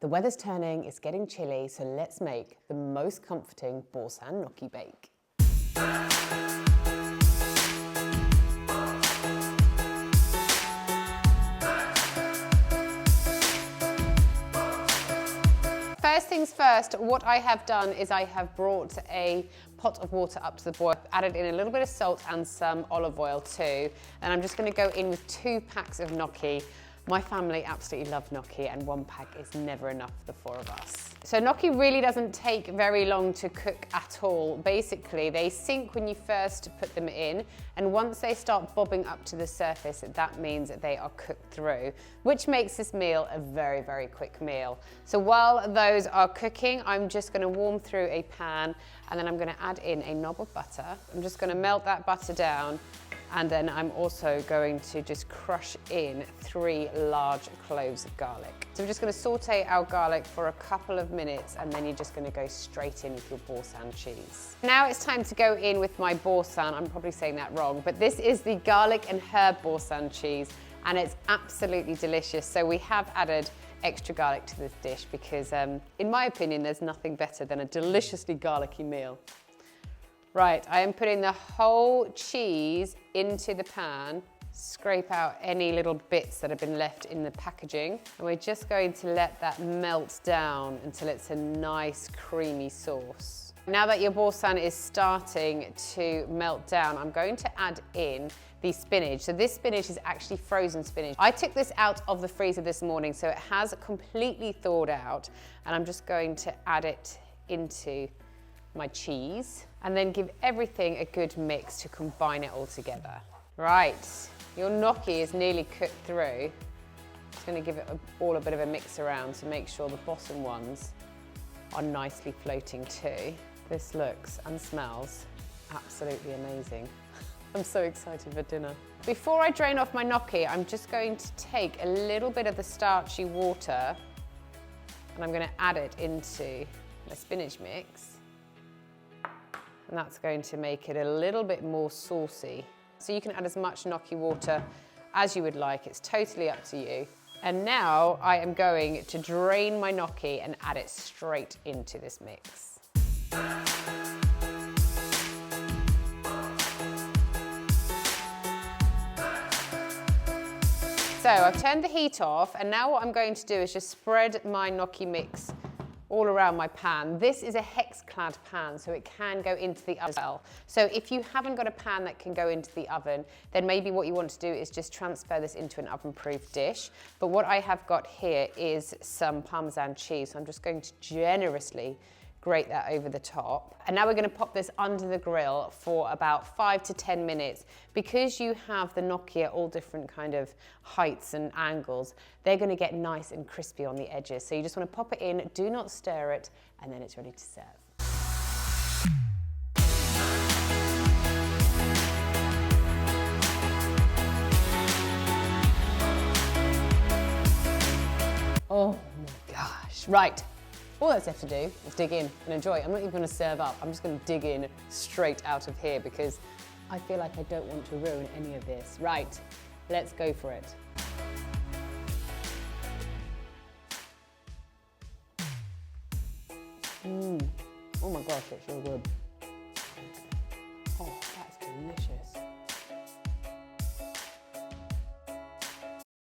The weather's turning, it's getting chilly, so let's make the most comforting boursin gnocchi bake. First things first, what I have done is I have brought a pot of water up to the boil, added in a little bit of salt and some olive oil too, and I'm just going to go in with 2 packs of gnocchi. My family absolutely love gnocchi and 1 pack is never enough for the 4 of us. So gnocchi really doesn't take very long to cook at all. Basically, they sink when you first put them in, and once they start bobbing up to the surface, that means that they are cooked through, which makes this meal a very, very quick meal. So while those are cooking, I'm just going to warm through a pan, and then I'm going to add in a knob of butter. I'm just going to melt that butter down. And then I'm also going to just crush in 3 large cloves of garlic. So we're just going to saute our garlic for a couple of minutes, and then you're just going to go straight in with your boursin cheese. Now it's time to go in with my boursin. I'm probably saying that wrong, but this is the garlic and herb boursin cheese, and it's absolutely delicious. So we have added extra garlic to this dish because, in my opinion, there's nothing better than a deliciously garlicky meal. Right, I am putting the whole cheese into the pan, scrape out any little bits that have been left in the packaging, and we're just going to let that melt down until it's a nice creamy sauce. Now that your boursin is starting to melt down, I'm going to add in the spinach. So this spinach is actually frozen spinach. I took this out of the freezer this morning, so it has completely thawed out, and I'm just going to add it into my cheese and then give everything a good mix to combine it all together. Right, your gnocchi is nearly cooked through. Just going to give it all a bit of a mix around to make sure the bottom ones are nicely floating too. This looks and smells absolutely amazing. I'm so excited for dinner. Before I drain off my gnocchi, I'm just going to take a little bit of the starchy water and I'm going to add it into my spinach mix. And that's going to make it a little bit more saucy. So you can add as much gnocchi water as you would like. It's totally up to you. And now I am going to drain my gnocchi and add it straight into this mix. So I've turned the heat off, and now what I'm going to do is just spread my gnocchi mix all around my pan. This is a hex-clad pan, so it can go into the oven as well. So if you haven't got a pan that can go into the oven, then maybe what you want to do is just transfer this into an oven-proof dish. But what I have got here is some parmesan cheese. So I'm just going to generously grate that over the top. And now we're going to pop this under the grill for about 5 to 10 minutes. Because you have the gnocchi at all different kind of heights and angles, they're going to get nice and crispy on the edges. So you just want to pop it in, do not stir it, and then it's ready to serve. Oh my gosh. Right. All that's left to do is dig in and enjoy. I'm not even going to serve up. I'm just going to dig in straight out of here because I feel like I don't want to ruin any of this. Right, let's go for it. Oh my gosh, it's so good.